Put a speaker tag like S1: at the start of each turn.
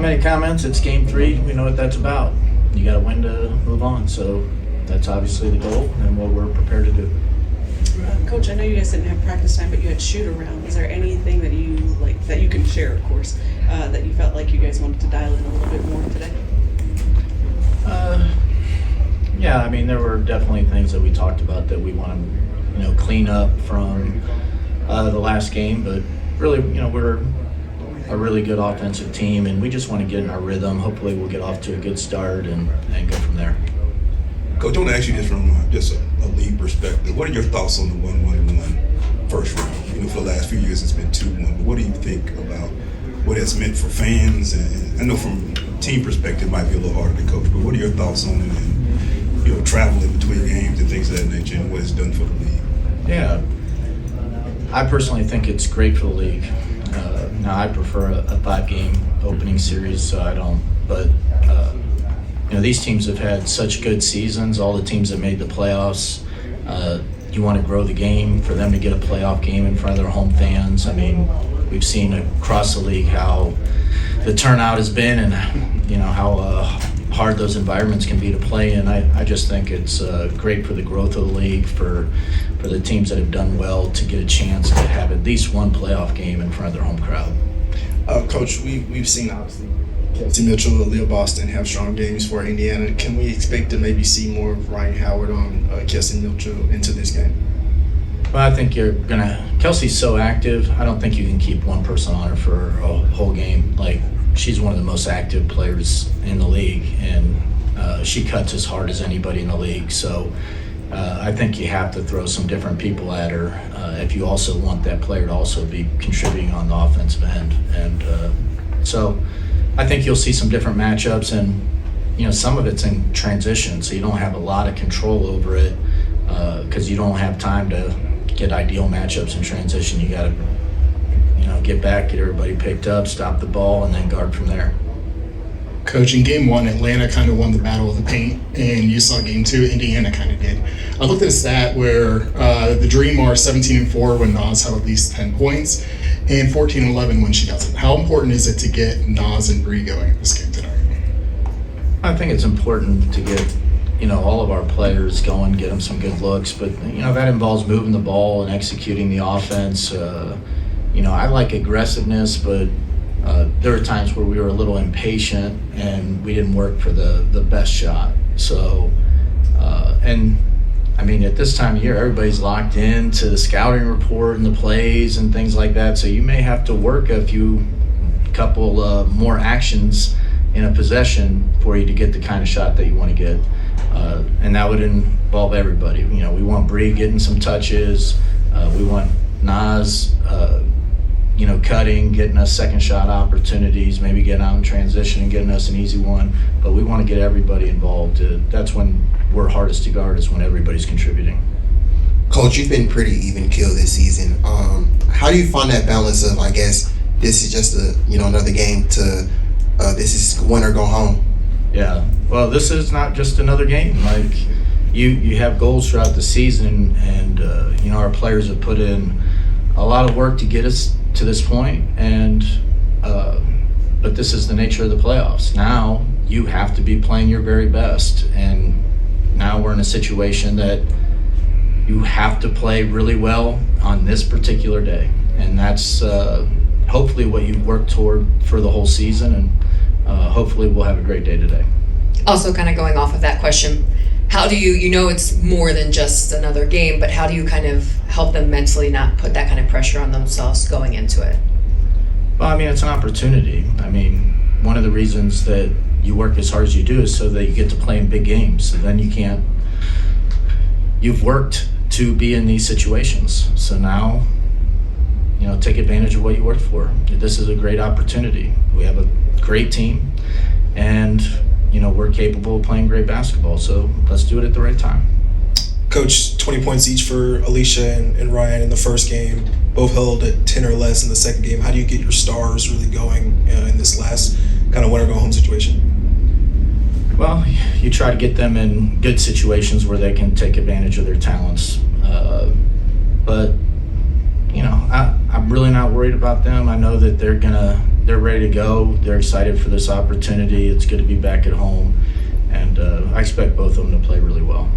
S1: many comments. It's game 3. We know what that's about. You got to win to move on. So that's obviously the goal and what we're prepared to do.
S2: Coach, I know you guys didn't have practice time, but you had shoot around. Is there anything that you that you can share, of course, that you felt like you guys wanted to dial in a little bit more today?
S1: Yeah, I mean, there were definitely things that we talked about that we want to, clean up from the last game. But really, we're a really good offensive team, and we just want to get in our rhythm. Hopefully, we'll get off to a good start and go from there.
S3: Coach, I want to ask you this from just a league perspective. What are your thoughts on the 1-1-1 first round? For the last few years it's been 2-1, but what do you think about what it's meant for fans? And I know from team perspective it might be a little harder to coach, but what are your thoughts on it and travel in between games and things of that nature and what it's done for the league?
S1: Yeah, I personally think it's great for the league. Now I prefer a 5-game opening series, so I don't, but these teams have had such good seasons, all the teams that made the playoffs. You want to grow the game for them to get a playoff game in front of their home fans. I mean, we've seen across the league how the turnout has been and, how hard those environments can be to play in. I just think it's great for the growth of the league, for the teams that have done well to get a chance to have at least one playoff game in front of their home crowd.
S4: Coach, we've seen obviously Kelsey Mitchell, Aaliyah Boston have strong games for Indiana. Can we expect to maybe see more of Ryan Howard on Kelsey Mitchell into this game?
S1: Well, I think Kelsey's so active, I don't think you can keep one person on her for a whole game. Like, she's one of the most active players in the league, and she cuts as hard as anybody in the league. So I think you have to throw some different people at her if you also want that player to also be contributing on the offensive end. And so I think you'll see some different matchups, and some of it's in transition, so you don't have a lot of control over it because you don't have time to get ideal matchups in transition. You got to get back, get everybody picked up, stop the ball, and then guard from there.
S5: Coach, in game 1, Atlanta kind of won the battle of the paint, and you saw game 2, Indiana kind of did. I looked at a stat where the Dream are 17-4 when Nas had at least 10 points, and 14-11 when she doesn't. How important is it to get Nas and Bree going this game tonight?
S1: I think it's important to get all of our players going, get them some good looks, but that involves moving the ball and executing the offense. I like aggressiveness, but there were times where we were a little impatient and we didn't work for the best shot. So, at this time of year, everybody's locked in to the scouting report and the plays and things like that. So you may have to work a couple more actions in a possession for you to get the kind of shot that you want to get. And that would involve everybody. We want Bree getting some touches. We want Nas, cutting, getting us second shot opportunities, maybe getting out in transition and getting us an easy one. But we want to get everybody involved. That's when we're hardest to guard, is when everybody's contributing.
S6: Coach, you've been pretty even keel this season. How do you find that balance of, I guess, this is just another game to this is win or go home?
S1: Yeah, well, this is not just another game. Like, you have goals throughout the season, and our players have put in a lot of work to get us to this point, and but this is the nature of the playoffs. Now you have to be playing your very best, and now we're in a situation that you have to play really well on this particular day, and that's hopefully what you've worked toward for the whole season, and hopefully we'll have a great day today.
S7: Also, kind of going off of that question, how do you it's more than just another game, but how do you kind of help them mentally not put that kind of pressure on themselves going into it?
S1: Well, it's an opportunity. One of the reasons that you work as hard as you do is so that you get to play in big games. So then you've worked to be in these situations. So now, take advantage of what you worked for. This is a great opportunity. We have a great team, and we're capable of playing great basketball, so let's do it at the right time.
S4: Coach, 20 points each for Alicia and Ryan in the first game, both held at 10 or less in the second game. How do you get your stars really going in this last kind of win-or-go-home situation?
S1: Well, you try to get them in good situations where they can take advantage of their talents. But I'm really not worried about them. I know that they're going to they're ready to go. They're excited for this opportunity. It's good to be back at home, and I expect both of them to play really well.